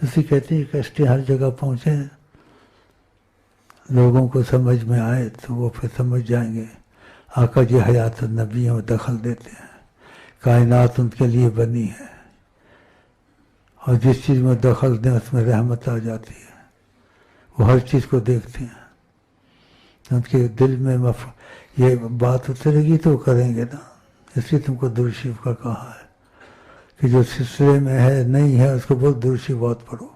اسی کہتے ہیں کشتی ہر جگہ پہنچے، لوگوں کو سمجھ میں آئے تو وہ پھر سمجھ جائیں گے آقا جی حیات النبی میں دخل دیتے ہیں، کائنات ان کے لیے بنی ہے، اور جس چیز میں دخل دیں اس میں رحمت آ جاتی ہے، وہ ہر چیز کو دیکھتے ہیں، ان کے دل میں یہ بات اترے گی تو کریں گے نا، اس لیے تم کو درود شریف کا کہا ہے کہ جو سلسلے میں ہے نہیں ہے اس کو بہت درود شریف بہت پڑھو،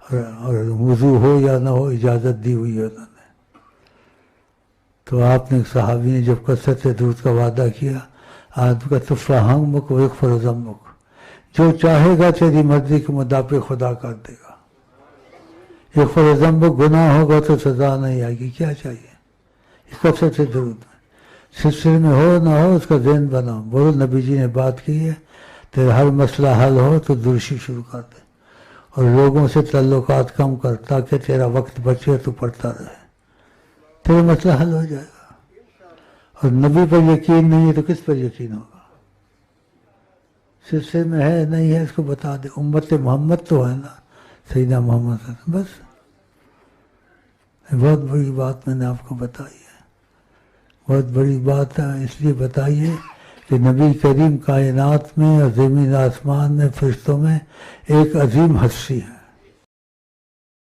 اور وضو ہو یا نہ ہو اجازت دی ہوئی ہے انہوں نے۔ تو آپ نے صحابی نے جب کثرت درود کا وعدہ کیا، آدمی کا تو فہمک و یغفر ذنبک، جو چاہے گا تیری مرضی کے مطابق خدا کر دے گا، یغفر ذنبک گناہ ہوگا تو سزا نہیں آئے گی، کیا چاہیے کثرت درود میں، سلسلے میں ہو نہ ہو اس کا ذہن بناؤ، بولو نبی جی نے بات کی ہے، تیرا ہر مسئلہ حل ہو تو درود شریف شروع کر دے، اور لوگوں سے تعلقات کم کر تاکہ تیرا وقت بچے تو پڑھتا رہے، تیرا مسئلہ حل ہو جائے گا۔ اور نبی پر یقین نہیں ہے تو کس پر یقین ہوگا؟ سلسلے میں ہے نہیں ہے اس کو بتا دے، امت محمد تو ہے نا، سیدنا محمد صلی اللہ علیہ وسلم، بس بہت بڑی بات میں نے آپ کو بتائی ہے، بہت بڑی بات ہے، اس لیے بتائیے کہ نبی کریم کائنات میں اور زمین آسمان میں فرشتوں میں ایک عظیم ہستی ہے،